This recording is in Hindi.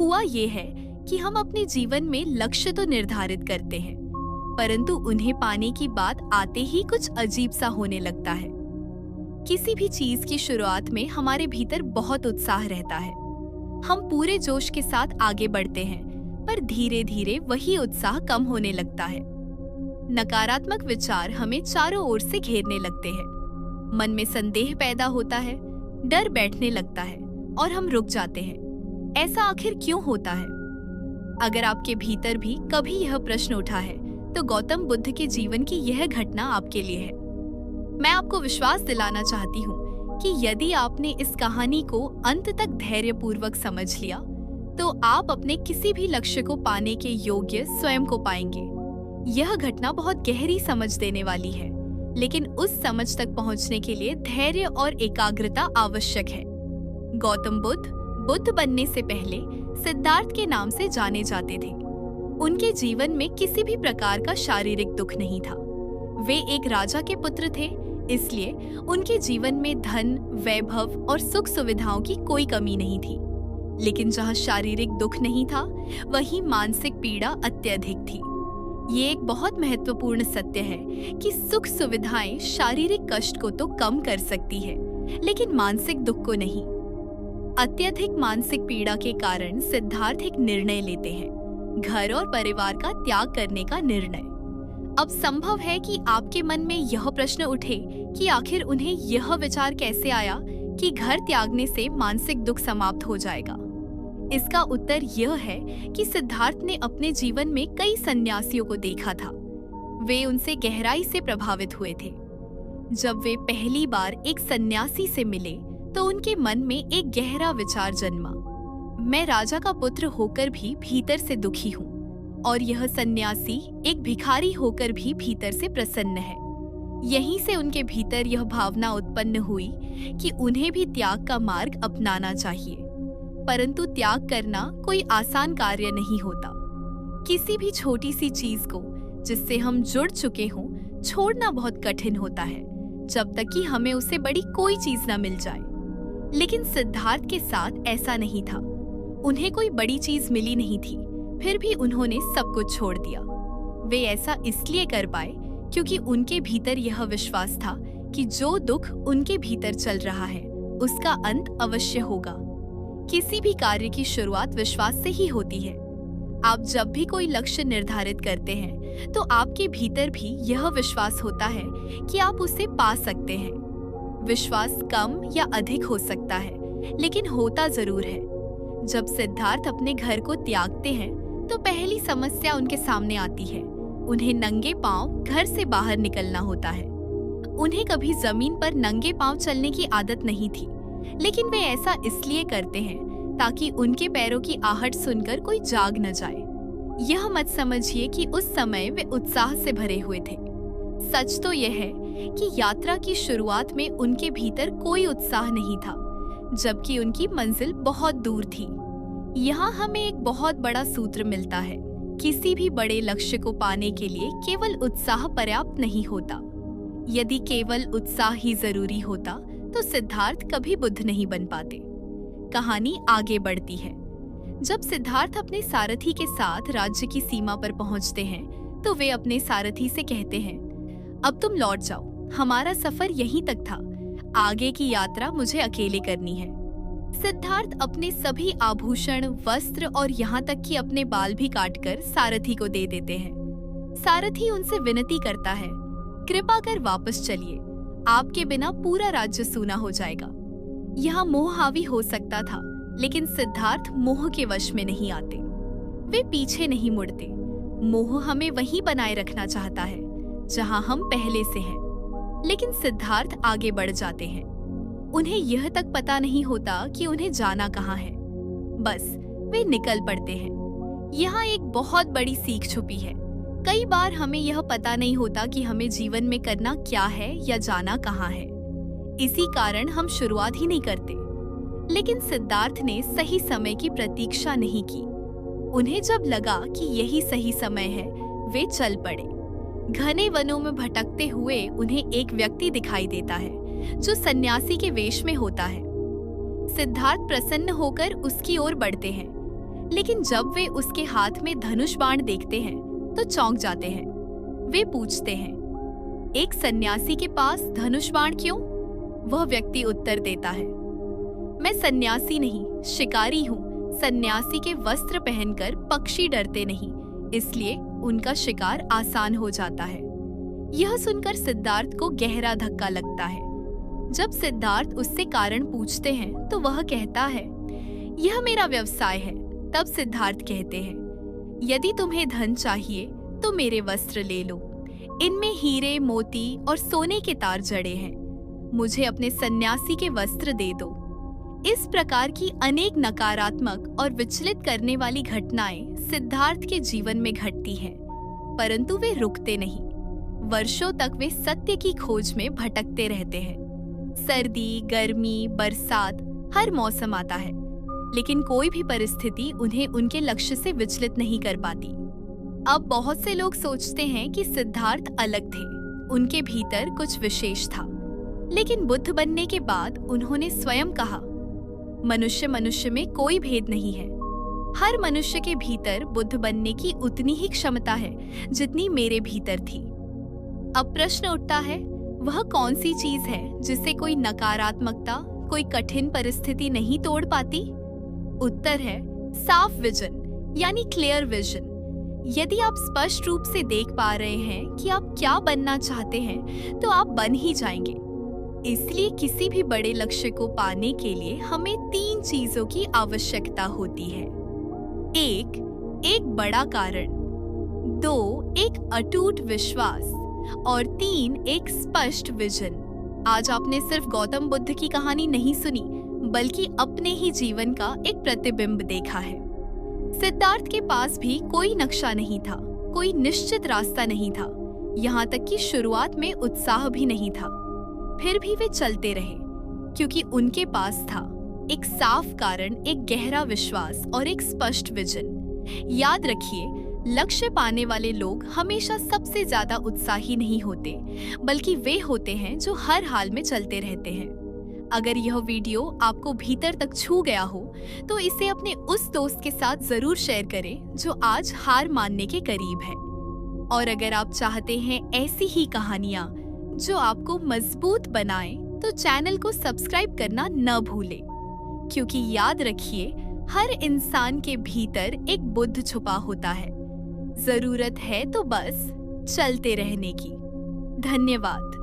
हुआ ये है कि हम अपने जीवन में लक्ष्य तो निर्धारित करते हैं, परंतु उन्हें पाने की बात आते ही कुछ अजीब सा होने लगता है। किसी भी चीज की शुरुआत में हमारे भीतर बहुत उत्साह रहता है। हम पूरे जोश के साथ आगे बढ़ते हैं, पर धीरे धीरे वही उत्साह कम होने लगता है। नकारात्मक विचार हमें चारों ओर से घेरने लगते हैं। मन में संदेह पैदा होता है, डर बैठने लगता है और हम रुक जाते हैं। ऐसा आखिर क्यों होता है? अगर आपके भीतर भी कभी यह प्रश्न उठा है, तो गौतम बुद्ध के जीवन की यह घटना आपके लिए है। मैं आपको विश्वास दिलाना चाहती हूँ कि यदि आपने इस कहानी को अंत तक धैर्यपूर्वक समझ लिया, तो आप अपने किसी भी लक्ष्य को पाने के योग्य स्वयं को पाएंगे। यह घटना बहुत गहरी समझ देने वाली है, लेकिन उस समझ तक पहुँचने के लिए धैर्य और एकाग्रता आवश्यक है। गौतम बुद्ध बनने से पहले सिद्धार्थ के नाम से जाने जाते थे। उनके जीवन में किसी भी प्रकार का शारीरिक दुख नहीं था। वे एक राजा के पुत्र थे, इसलिए उनके जीवन में धन, वैभव और सुख सुविधाओं की कोई कमी नहीं थी। लेकिन जहाँ शारीरिक दुख नहीं था, वहीं मानसिक पीड़ा अत्यधिक थी। ये एक बहुत महत्वपूर्ण सत्य है कि सुख सुविधाएं शारीरिक कष्ट को तो कम कर सकती है, लेकिन मानसिक दुख को नहीं। अत्यधिक मानसिक पीड़ा के कारण सिद्धार्थ एक निर्णय लेते हैं, घर और परिवार का त्याग करने का निर्णय। अब संभव है कि आपके मन में यह प्रश्न उठे कि आखिर उन्हें यह विचार कैसे आया कि घर त्यागने से मानसिक दुख समाप्त हो जाएगा। इसका उत्तर यह है कि सिद्धार्थ ने अपने जीवन में कई सन्यासियों को देखा था। वे उनसे गहराई से प्रभावित हुए थे। जब वे पहली बार एक सन्यासी से मिले, तो उनके मन में एक गहरा विचार जन्मा। मैं राजा का पुत्र होकर भी भीतर से दुखी हूँ, और यह सन्यासी एक भिखारी होकर भी भीतर से प्रसन्न है। यहीं से उनके भीतर यह भावना उत्पन्न हुई कि उन्हें भी त्याग का मार्ग अपनाना चाहिए। परंतु त्याग करना कोई आसान कार्य नहीं होता। किसी भी छोटी सी चीज को जिससे हम जुड़ चुके हों, छोड़ना बहुत कठिन होता है, जब तक कि हमें उससे बड़ी कोई चीज न मिल जाए। लेकिन सिद्धार्थ के साथ ऐसा नहीं था। उन्हें कोई बड़ी चीज मिली नहीं थी, फिर भी उन्होंने सब कुछ छोड़ दिया। वे ऐसा इसलिए कर पाए क्योंकि उनके भीतर यह विश्वास था कि जो दुख उनके भीतर चल रहा है, उसका अंत अवश्य होगा। किसी भी कार्य की शुरुआत विश्वास से ही होती है। आप जब भी कोई लक्ष्य निर्धारित करते हैं, तो आपके भीतर भी यह विश्वास होता है कि आप उसे पा सकते हैं। विश्वास कम या अधिक हो सकता है, लेकिन होता जरूर है। जब सिद्धार्थ अपने घर को त्यागते हैं, तो पहली समस्या उनके सामने आती है। उन्हें नंगे पांव घर से बाहर निकलना होता है। उन्हें कभी जमीन पर नंगे पांव चलने की आदत नहीं थी, लेकिन वे ऐसा इसलिए करते हैं ताकि उनके पैरों की आहट सुनकर कोई जाग न जाए। यह मत समझिए कि उस समय वे उत्साह से भरे हुए थे। सच तो यह है कि यात्रा की शुरुआत में उनके भीतर कोई उत्साह नहीं था, जबकि उनकी मंजिल बहुत दूर थी। यहाँ हमें एक बहुत बड़ा सूत्र मिलता है। किसी भी बड़े लक्ष्य को पाने के लिए केवल उत्साह पर्याप्त नहीं होता। यदि केवल उत्साह ही जरूरी होता, तो सिद्धार्थ कभी बुद्ध नहीं बन पाते। कहानी आगे बढ़ती है। जब सिद्धार्थ अपने सारथी के साथ राज्य की सीमा पर पहुंचते हैं, तो वे अपने सारथी से कहते हैं, अब तुम लौट जाओ, हमारा सफर यहीं तक था, आगे की यात्रा मुझे अकेले करनी है। सिद्धार्थ अपने सभी आभूषण, वस्त्र और यहाँ तक कि अपने बाल भी काटकर सारथी को दे देते हैं। सारथी उनसे विनती करता है, कृपा कर वापस चलिए, आपके बिना पूरा राज्य सूना हो जाएगा। यहाँ मोह हावी हो सकता था, लेकिन सिद्धार्थ मोह के वश में नहीं आते। वे पीछे नहीं मुड़ते। मोह हमें वहीं बनाए रखना चाहता है जहाँ हम पहले से हैं। लेकिन सिद्धार्थ आगे बढ़ जाते हैं। उन्हें यह तक पता नहीं होता कि उन्हें जाना कहाँ है, बस वे निकल पड़ते हैं। यहाँ एक बहुत बड़ी सीख छुपी है। कई बार हमें यह पता नहीं होता कि हमें जीवन में करना क्या है या जाना कहाँ है। इसी कारण हम शुरुआत ही नहीं करते। लेकिन सिद्धार्थ ने सही समय की प्रतीक्षा नहीं की। उन्हें जब लगा कि यही सही समय है, वे चल पड़े। घने वनों में भटकते हुए उन्हें एक व्यक्ति दिखाई देता है जो सन्यासी के वेश में होता है। सिद्धार्थ प्रसन्न होकर उसकी ओर बढ़ते हैं। लेकिन जब वे उसके हाथ में धनुष बाण देखते हैं तो चौंक जाते हैं। वे पूछते हैं, एक सन्यासी के पास धनुष बाण क्यों? वह व्यक्ति उत्तर देता है, मैं सन्यासी नहीं, शिकारी हूँ। सन्यासी के वस्त्र पहनकर पक्षी डरते नहीं, इसलिए उनका शिकार आसान हो जाता है। यह सुनकर सिद्धार्थ को गहरा धक्का लगता है। जब सिद्धार्थ उससे कारण पूछते हैं तो वह कहता है, यह मेरा व्यवसाय है। तब सिद्धार्थ कहते हैं, यदि तुम्हें धन चाहिए तो मेरे वस्त्र ले लो। इनमें हीरे, मोती और सोने के तार जड़े हैं। मुझे अपने सन्यासी के वस्त्र दे दो। इस प्रकार की अनेक नकारात्मक और विचलित करने वाली घटनाएं सिद्धार्थ के जीवन में घटती हैं, परंतु वे रुकते नहीं। वर्षों तक वे सत्य की खोज में भटकते रहते हैं। सर्दी, गर्मी, बरसात, हर मौसम आता है, लेकिन कोई भी परिस्थिति उन्हें उनके लक्ष्य से विचलित नहीं कर पाती। अब बहुत से लोग सोचते हैं कि सिद्धार्थ अलग थे, उनके भीतर कुछ विशेष था। लेकिन बुद्ध बनने के बाद उन्होंने स्वयं कहा, मनुष्य मनुष्य में कोई भेद नहीं है। हर मनुष्य के भीतर बुद्ध बनने की उतनी ही क्षमता है जितनी मेरे भीतर थी। अब प्रश्न उठता है, वह कौन सी चीज है जिसे कोई नकारात्मकता, कोई कठिन परिस्थिति नहीं तोड़ पाती? उत्तर है साफ विजन, यानी क्लियर विजन। यदि आप स्पष्ट रूप से देख पा रहे हैं कि आप क्या बनना चाहते हैं, तो आप बन ही जाएंगे। इसलिए किसी भी बड़े लक्ष्य को पाने के लिए हमें 3 चीजों की आवश्यकता होती है। 1, एक बड़ा कारण, 2, एक अटूट विश्वास और 3, एक स्पष्ट विजन। आज आपने सिर्फ गौतम बुद्ध की कहानी नहीं सुनी, बल्कि अपने ही जीवन का एक प्रतिबिंब देखा है। सिद्धार्थ के पास भी कोई नक्शा नहीं था, कोई निश्चित रास्ता नहीं था, यहाँ तक कि शुरुआत में उत्साह भी नहीं था। फिर भी वे चलते रहे, क्योंकि उनके पास था एक साफ कारण, एक गहरा विश्वास और एक स्पष्ट विजन। याद रखिए, लक्ष्य पाने वाले लोग हमेशा सबसे ज्यादा उत्साही नहीं होते, बल्कि वे होते हैं जो हर हाल में चलते रहते हैं। अगर यह वीडियो आपको भीतर तक छू गया हो, तो इसे अपने उस दोस्त के साथ जरूर शेयर करें जो आज हार मानने के करीब है। और अगर आप चाहते हैं ऐसी ही कहानियां जो आपको मजबूत बनाएं, तो चैनल को सब्सक्राइब करना न भूलें, क्योंकि याद रखिए, हर इंसान के भीतर एक बुद्ध छुपा होता है। जरूरत है तो बस चलते रहने की। धन्यवाद।